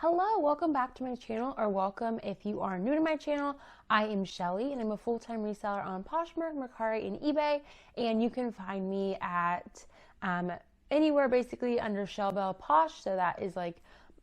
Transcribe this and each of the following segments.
Hello, welcome back to my channel, or welcome if you are new to my channel. I am Shelly and I'm a full-time reseller on Poshmark, Mercari, and eBay, and you can find me at anywhere basically under Shellbell Posh. So that is like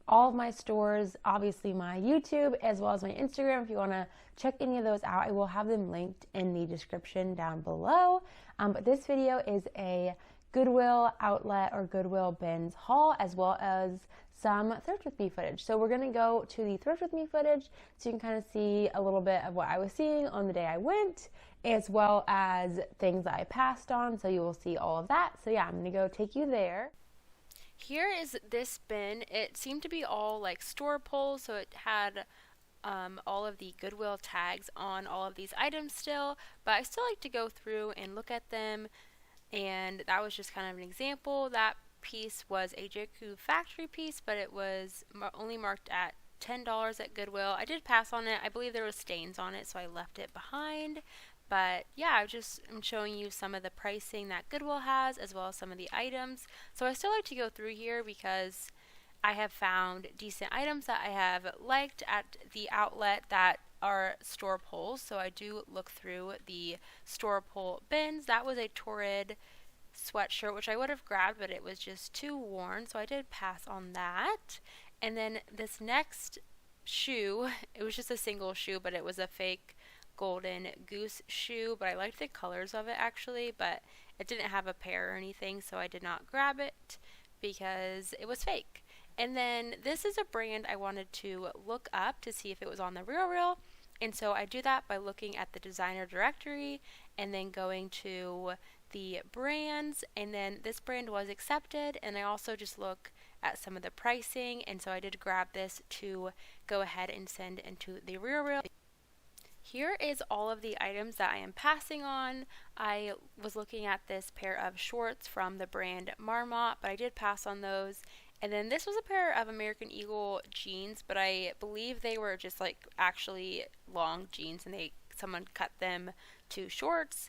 all of my stores, obviously my YouTube as well as my Instagram. If you want to check any of those out, I will have them linked in the description down below. But this video is a Goodwill outlet or Goodwill bins haul, as well as some Thrift with Me footage. So we're gonna go to the Thrift with Me footage so you can kind of see a little bit of what I was seeing on the day I went, as well as things that I passed on, so you will see all of that. So yeah, I'm gonna go take you there. Here is this bin. It seemed to be all like store pulls, so it had all of the Goodwill tags on all of these items still, but I still like to go through and look at them, and that was just kind of an example. That piece was a J. Crew factory piece, but it was only marked at $10 at Goodwill. I did pass on it. I believe there was stains on it, so I left it behind. But yeah, I'm showing you some of the pricing that Goodwill has, as well as some of the items. So I still like to go through here because I have found decent items that I have liked at the outlet that are store pulls. So I do look through the store pull bins. That was a Torrid sweatshirt, which I would have grabbed, but it was just too worn, so I did pass on that. And then this next shoe, it was just a single shoe, but it was a fake golden goose shoe, but I liked the colors of it actually, but it didn't have a pair or anything, so I did not grab it because it was fake. And then this is a brand I wanted to look up to see if it was on the real, and so I do that by looking at the designer directory and then going to the brands, and then this brand was accepted, and I also just look at some of the pricing, and so I did grab this to go ahead and send into the real. Here is all of the items that I am passing on. I was looking at this pair of shorts from the brand Marmot, but I did pass on those. And then this was a pair of American Eagle jeans, but I believe they were just like actually long jeans, and someone cut them to shorts.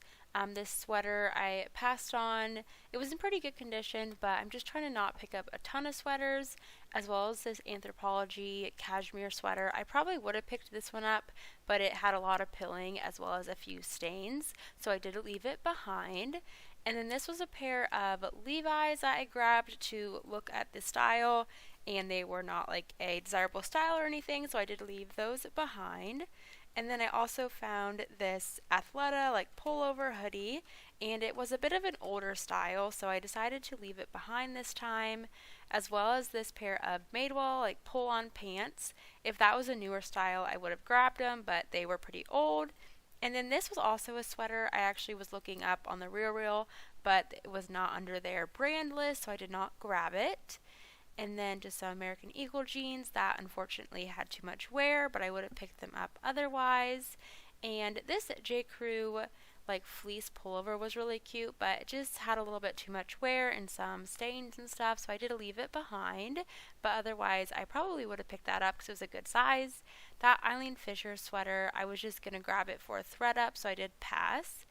This sweater I passed on. It was in pretty good condition, but I'm just trying to not pick up a ton of sweaters, as well as this Anthropologie cashmere sweater. I probably would have picked this one up, but it had a lot of pilling as well as a few stains, so I did leave it behind. And then this was a pair of Levi's that I grabbed to look at the style, and they were not like a desirable style or anything, so I did leave those behind. And then I also found this Athleta like pullover hoodie, and it was a bit of an older style, so I decided to leave it behind this time, as well as this pair of Madewell like pull-on pants. If that was a newer style, I would have grabbed them, but they were pretty old. And then this was also a sweater I actually was looking up on the real, but it was not under their brand list, so I did not grab it. And then just some American Eagle jeans that unfortunately had too much wear, but I would have picked them up otherwise. And this J. Crew like fleece pullover was really cute, but it just had a little bit too much wear and some stains and stuff, so I did leave it behind. But otherwise, I probably would have picked that up because it was a good size. That Eileen Fisher sweater, I was just going to grab it for a thread up, so I did pass.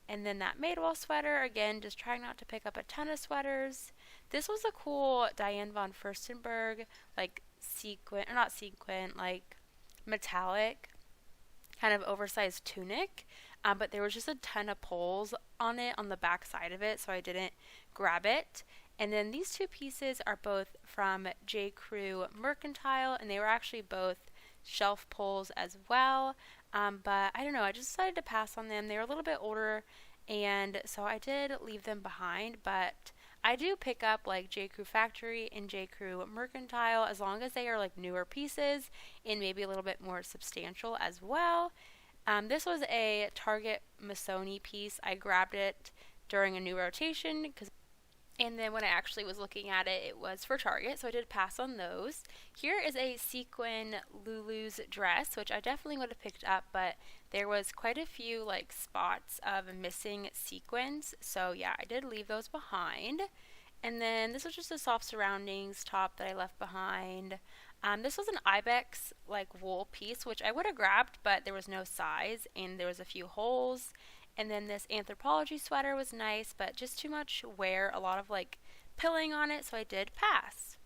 And then that Madewell sweater, again, just trying not to pick up a ton of sweaters. This was a cool Diane von Furstenberg, like sequin, or not sequin, like metallic, kind of oversized tunic. But there was just a ton of pulls on it, on the back side of it, so I didn't grab it. And then these two pieces are both from J. Crew Mercantile, and they were actually both shelf pulls as well. But I don't know, I just decided to pass on them. They were a little bit older, and so I did leave them behind, but I do pick up like J. Crew Factory and J. Crew Mercantile as long as they are like newer pieces and maybe a little bit more substantial as well. This was a Target Missoni piece. I grabbed it during a new rotation, and then when I actually was looking at it, it was for Target, so I did pass on those. Here is a sequin Lulu's dress, which I definitely would have picked up, but there was quite a few like spots of missing sequins, so yeah, I did leave those behind. And then this was just a soft surroundings top that I left behind. This was an Ibex like wool piece, which I would have grabbed, but there was no size, and there was a few holes. And then this Anthropologie sweater was nice, but just too much wear, a lot of like pilling on it, so I did pass.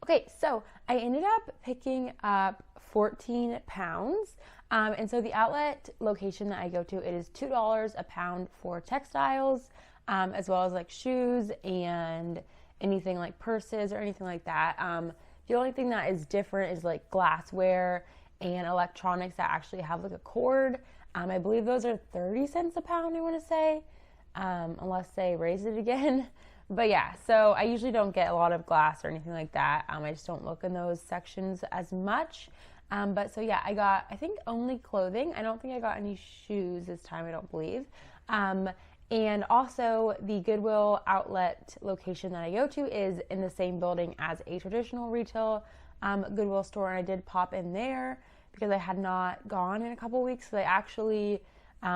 Okay, so I ended up picking up 14 pounds. And so the outlet location that I go to, it is $2 a pound for textiles, as well as like shoes and anything like purses or anything like that. The only thing that is different is like glassware and electronics that actually have like a cord. I believe those are 30 cents a pound, I want to say, unless they raise it again. But yeah, so I usually don't get a lot of glass or anything like that. I just don't look in those sections as much. But so yeah, I got, I think, only clothing. I don't think I got any shoes this time, I don't believe. And also the Goodwill outlet location that I go to is in the same building as a traditional retail Goodwill store. And I did pop in there because I had not gone in a couple weeks. So they actually,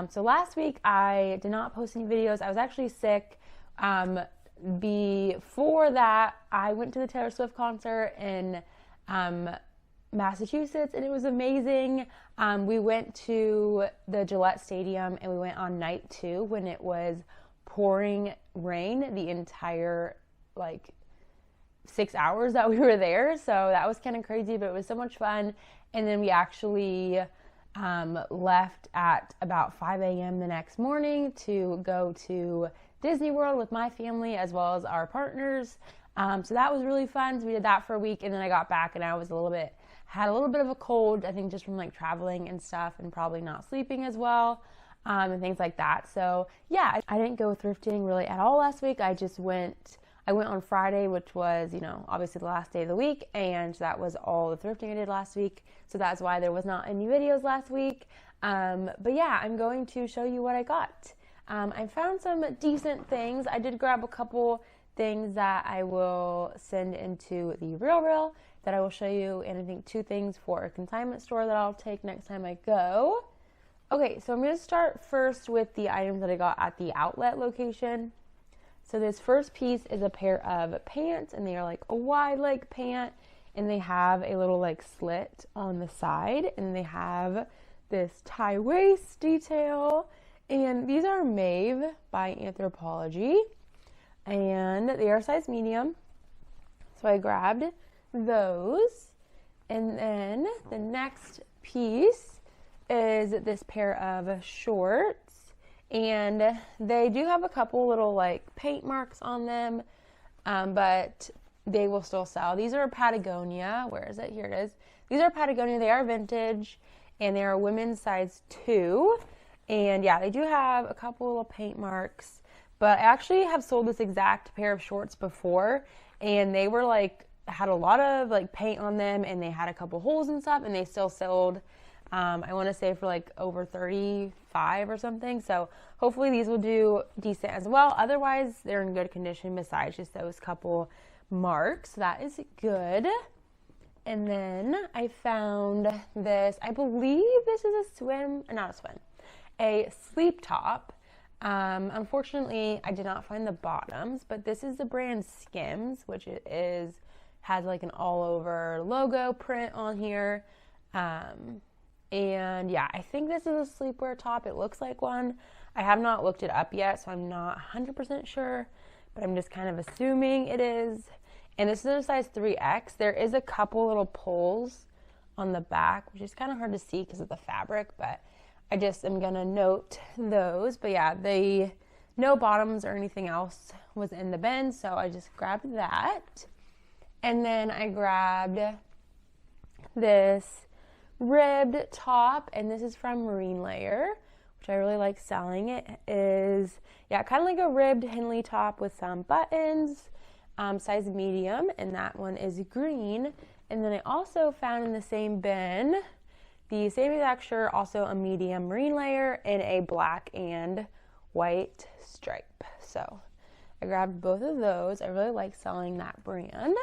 so last week I did not post any videos. I was actually sick. Before that, I went to the Taylor Swift concert in Massachusetts, and it was amazing. We went to the Gillette Stadium, and we went on night 2 when it was pouring rain the entire, 6 hours that we were there. So that was kind of crazy, but it was so much fun. And then we actually left at about 5 a.m. the next morning to go to Disney World with my family as well as our partners. So that was really fun. So we did that for a week, and then I got back and I was had a little bit of a cold, I think just from traveling and stuff and probably not sleeping as well, and things like that. So yeah, I didn't go thrifting really at all last week. I went on Friday, which was, obviously the last day of the week, and that was all the thrifting I did last week. So that's why there was not any videos last week. But yeah, I'm going to show you what I got. I found some decent things. I did grab a couple things that I will send into the Real that I will show you, and I think 2 things for a consignment store that I'll take next time I go. Okay, so I'm going to start first with the items that I got at the outlet location. So this first piece is a pair of pants, and they are like a wide leg pant, and they have a little slit on the side, and they have this tie waist detail. And these are Maeve by Anthropologie, and they are size medium. So I grabbed those. And then the next piece is this pair of shorts, and they do have a couple little paint marks on them, but they will still sell. These are Patagonia. Where is it? Here it is. These are Patagonia. They are vintage, and they are women's size 2. And yeah, they do have a couple little paint marks, but I actually have sold this exact pair of shorts before, and they were had a lot of paint on them, and they had a couple holes and stuff, and they still sold, I want to say for over 35 or something. So hopefully these will do decent as well. Otherwise, they're in good condition besides just those couple marks. That is good. And then I found this, I believe this is a sleep top. Unfortunately, I did not find the bottoms, but this is the brand Skims, which has an all over logo print on here. And yeah, I think this is a sleepwear top. It looks like one. I have not looked it up yet, so I'm not 100% sure, but I'm just kind of assuming it is. And this is a size 3X. There is a couple little pulls on the back, which is kind of hard to see because of the fabric, but I just am going to note those. But yeah, no bottoms or anything else was in the bin, so I just grabbed that. And then I grabbed this ribbed top, and this is from Marine Layer, which I really like selling. It is, yeah, kind of like a ribbed Henley top with some buttons, size medium, and that one is green. And then I also found in the same bin the same exact shirt, also a medium Marine Layer in a black and white stripe. So I grabbed both of those. I really like selling that brand.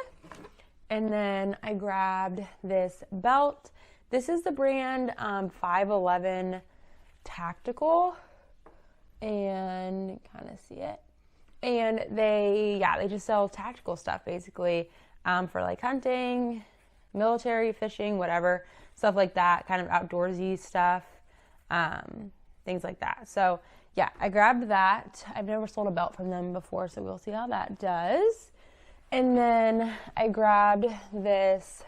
And then I grabbed this belt. This is the brand 511 Tactical, and kind of see it. And they just sell tactical stuff basically, for hunting, military, fishing, whatever, stuff like that, kind of outdoorsy stuff, things like that. So yeah, I grabbed that. I've never sold a belt from them before, so we'll see how that does. And then I grabbed this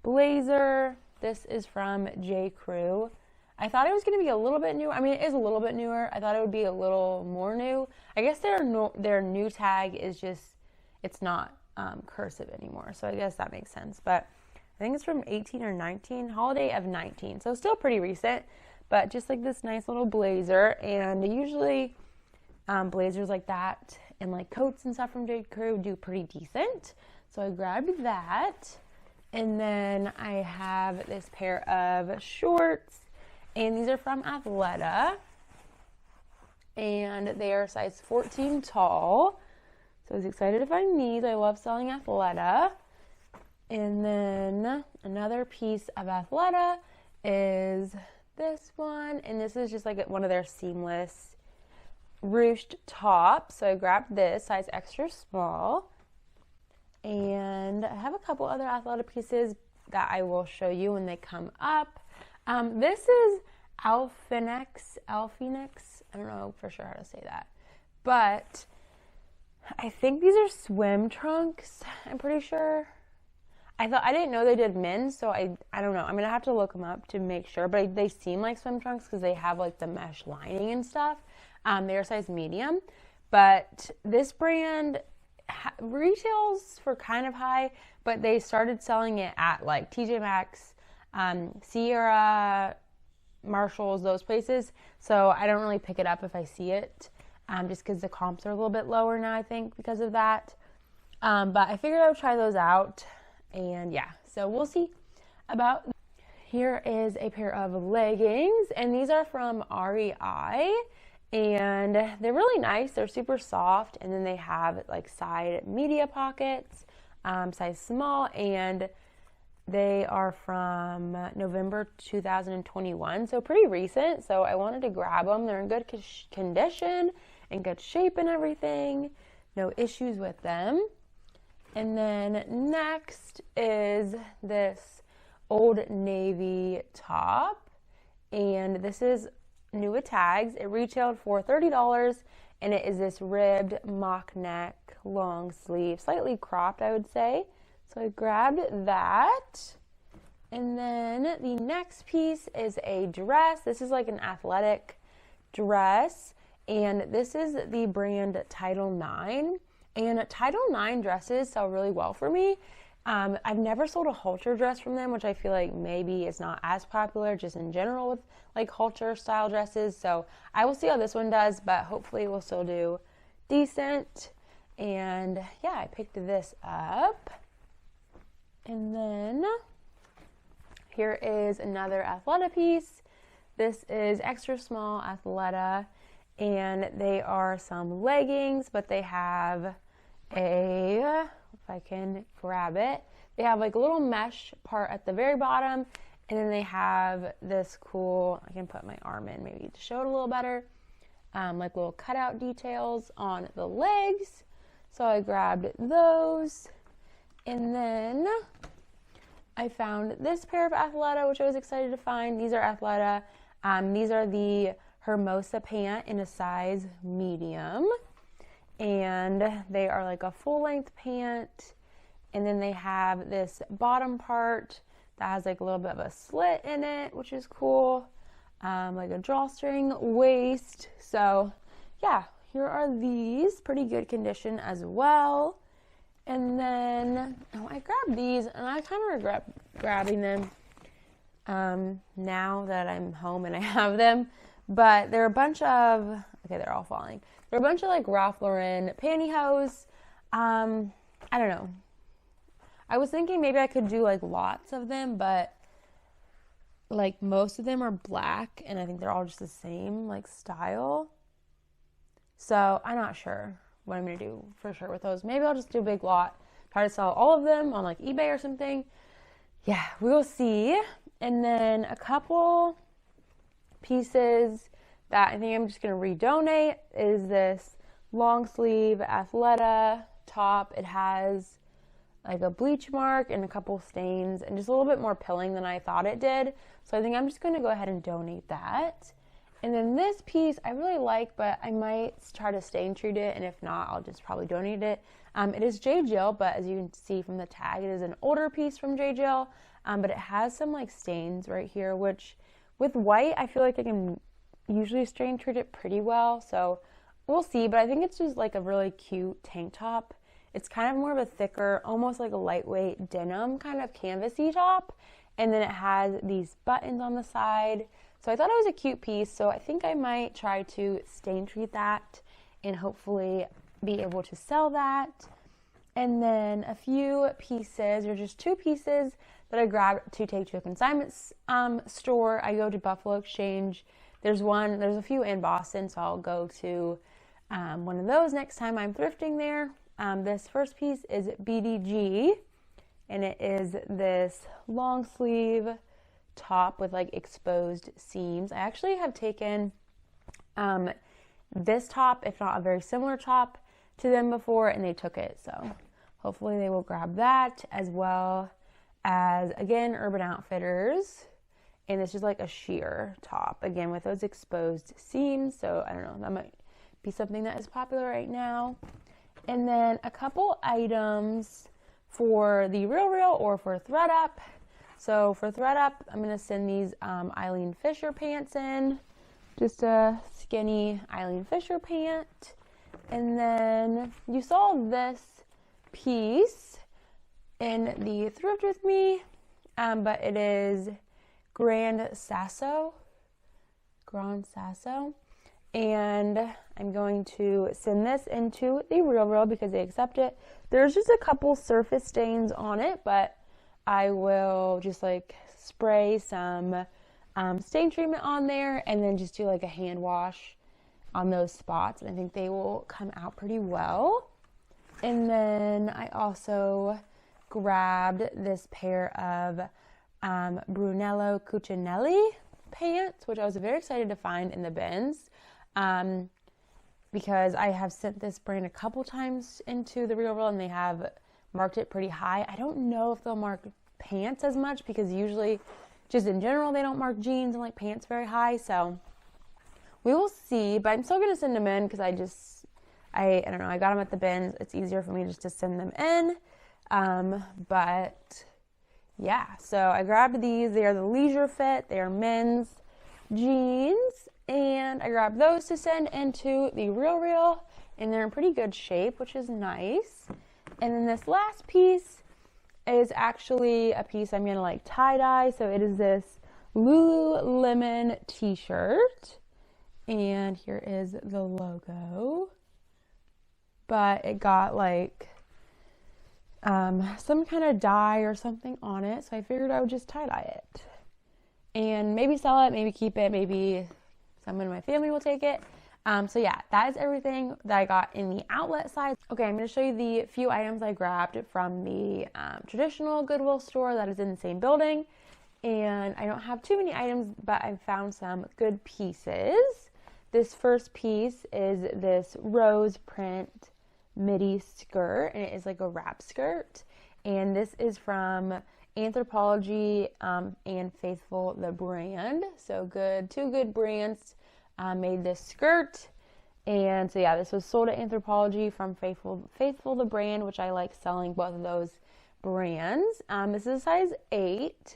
blazer. This is from J. Crew. I thought it was going to be a little bit new. I mean, it is a little bit newer. I thought it would be a little more new. I guess their new tag is just, it's not cursive anymore. So I guess that makes sense. But I think it's from 18 or 19, holiday of 19. So still pretty recent, but just like this nice little blazer. And usually blazers like that and like coats and stuff from J. Crew do pretty decent. So I grabbed that. And then I have this pair of shorts. And these are from Athleta, and they are size 14 tall. So I was excited to find these. I love selling Athleta. And then another piece of Athleta is this one, and this is just like one of their seamless ruched tops. So I grabbed this, size extra small. And I have a couple other Athleta pieces that I will show you when they come up. This is Alphenex. I don't know for sure how to say that. But I think these are swim trunks, I'm pretty sure. I didn't know they did men's, so I don't know. I'm going to have to look them up to make sure. But they seem like swim trunks because they have like the mesh lining and stuff. They're size medium. But this brand retails for kind of high, but they started selling it at like TJ Maxx, Sierra, Marshalls, those places. So I don't really pick it up if I see it, just because the comps are a little bit lower now, I think, because of that. But I figured I would try those out, and yeah, so we'll see about. Here is a pair of leggings, and these are from REI, and they're really nice. They're super soft, and then they have like side media pockets, size small, and they are from November 2021, so pretty recent. So I wanted to grab them. They're in good condition, in good shape and everything. No issues with them. And then next is this Old Navy top. And this is new with tags. It retailed for $30, and it is this ribbed mock neck, long sleeve, slightly cropped, I would say. So I grabbed that. And then the next piece is a dress. This is like an athletic dress. And this is the brand Title IX. And Title IX dresses sell really well for me. I've never sold a halter dress from them, which I feel like maybe is not as popular just in general with like halter style dresses. So I will see how this one does, but hopefully it will still do decent. And yeah, I picked this up. And then here is another Athleta piece. This is extra small Athleta, and they are some leggings, but they have if I can grab it, they have like a little mesh part at the very bottom, and then they have this cool, I can put my arm in maybe to show it a little better, like little cutout details on the legs. So I grabbed those. And then I found this pair of Athleta, which I was excited to find. These are Athleta. These are the Hermosa pant in a size medium. And they are like a full-length pant. And then they have this bottom part that has like a little bit of a slit in it, which is cool. Like a drawstring waist. So yeah, here are these. Pretty good condition as well. And then I grabbed these, and I kind of regret grabbing them now that I'm home and I have them. But they're a bunch of, okay, they're all falling. They're a bunch of like Ralph Lauren pantyhose. I don't know. I was thinking maybe I could do like lots of them, but like most of them are black, and I think they're all just the same like style. So I'm not sure what I'm going to do for sure with those. Maybe I'll just do a big lot, try to sell all of them on like eBay or something. Yeah, we will see. And then a couple pieces that I think I'm just going to redonate is this long sleeve Athleta top. It has like a bleach mark and a couple stains and just a little bit more pilling than I thought it did. So I think I'm just going to go ahead and donate that. And then this piece I really like, but I might try to stain treat it, and if not, I'll just probably donate it. It is J. Jill, but as you can see from the tag, it is an older piece from J. Jill, but it has some like stains right here, which with white, I feel like I can usually stain treat it pretty well, so we'll see, but I think it's just like a really cute tank top. It's kind of more of a thicker, almost like a lightweight denim kind of canvasy top, and then it has these buttons on the side, so I thought it was a cute piece, so I think I might try to stain treat that and hopefully be able to sell that. And then a few pieces, or just 2 pieces that I grabbed to take to a consignment store. I go to Buffalo Exchange. There's a few in Boston, so I'll go to one of those next time I'm thrifting there. This first piece is BDG, and it is this long sleeve top with like exposed seams. I actually have taken this top, if not a very similar top, to them before, and they took it, so hopefully they will grab that, as well as, again, Urban Outfitters, and this is like a sheer top, again with those exposed seams, so I don't know, that might be something that is popular right now. And then a couple items for the RealReal or for ThredUp. So for ThredUp, I'm going to send these Eileen Fisher pants in, just a skinny Eileen Fisher pant. And then you saw this piece in the Thrift with me, but it is Grand Sasso, and I'm going to send this into the RealReal because they accept it. There's just a couple surface stains on it, but I will just like spray some stain treatment on there and then just do like a hand wash on those spots, and I think they will come out pretty well. And then I also grabbed this pair of Brunello Cucinelli pants, which I was very excited to find in the bins, because I have sent this brand a couple times into the RealReal and they have marked it pretty high. I don't know if they'll mark pants as much because usually just in general they don't mark jeans and like pants very high, so we will see, but I'm still going to send them in because I don't know, I got them at the bins. It's easier for me just to send them in, but yeah, so I grabbed these. They are the leisure fit. They are men's jeans, and I grabbed those to send into the RealReal, and they're in pretty good shape, which is nice. And then this last piece is actually a piece I'm going to like tie-dye, so it is this Lululemon t-shirt, and here is the logo, but it got like some kind of dye or something on it, so I figured I would just tie-dye it and maybe sell it, maybe keep it, maybe someone in my family will take it. So yeah, that is everything that I got in the outlet side. Okay, I'm going to show you the few items I grabbed from the traditional Goodwill store that is in the same building, and I don't have too many items, but I found some good pieces. This first piece is this rose print midi skirt, and it is like a wrap skirt, and this is from Anthropologie and Faithful the brand. So good, 2 good brands made this skirt, and so yeah, this was sold at Anthropologie from Faithful the brand, which I like selling both of those brands. This is a size 8,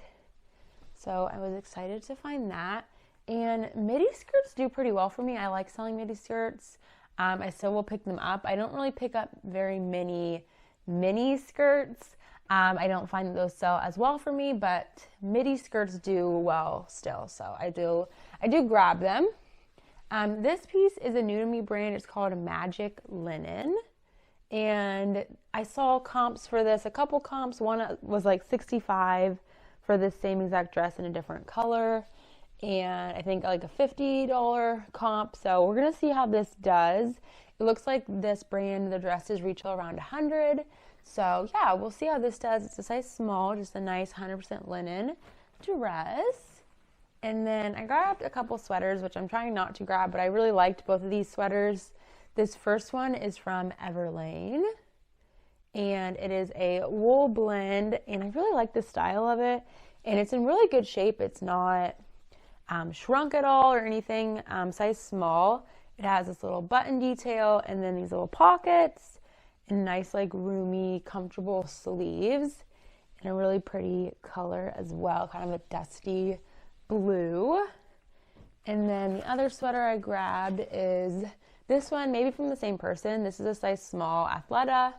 so I was excited to find that. And midi skirts do pretty well for me. I like selling midi skirts. I still will pick them up. I don't really pick up very many mini skirts. I don't find that those sell as well for me, but midi skirts do well still, so I do grab them. This piece is a new to me brand. It's called Magic Linen, and I saw comps for this, a couple comps. One was like $65 for this same exact dress in a different color, and I think like a $50 comp. So we're gonna see how this does. It looks like this brand, the dresses retail around $100. So yeah, we'll see how this does. It's a size small, just a nice 100% linen dress. And then I grabbed a couple sweaters, which I'm trying not to grab, but I really liked both of these sweaters. This first one is from Everlane, and it is a wool blend, and I really like the style of it, and it's in really good shape. It's not shrunk at all or anything. Size small. It has this little button detail and then these little pockets, and nice, like, roomy, comfortable sleeves, and a really pretty color as well, kind of a dusty blue. And then the other sweater I grabbed is this one, maybe from the same person. This is a size small Athleta,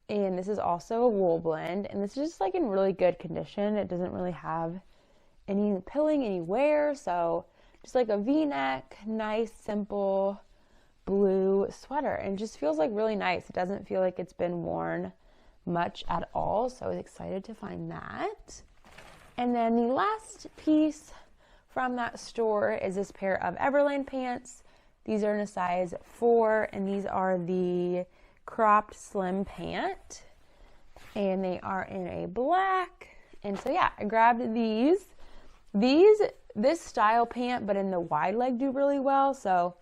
and this is also a wool blend, and this is just like in really good condition. It doesn't really have any pilling, any wear, so just like a V-neck, nice, simple blue sweater, and it just feels like really nice. It doesn't feel like it's been worn much at all, so I was excited to find that. And then the last piece from that store is this pair of Everlane pants. These are in a size 4, and these are the cropped slim pant, and they are in a black. And so yeah, I grabbed these. This style pant, but in the wide leg, do really well. So,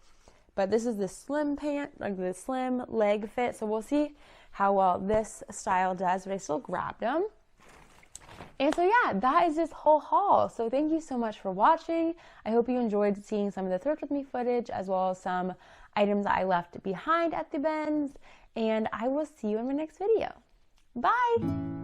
but this is the slim pant, like the slim leg fit. So we'll see how well this style does, but I still grabbed them. And so yeah, that is this whole haul. So thank you so much for watching. I hope you enjoyed seeing some of the Thrift With Me footage, as well as some items that I left behind at the bins. And I will see you in my next video. Bye!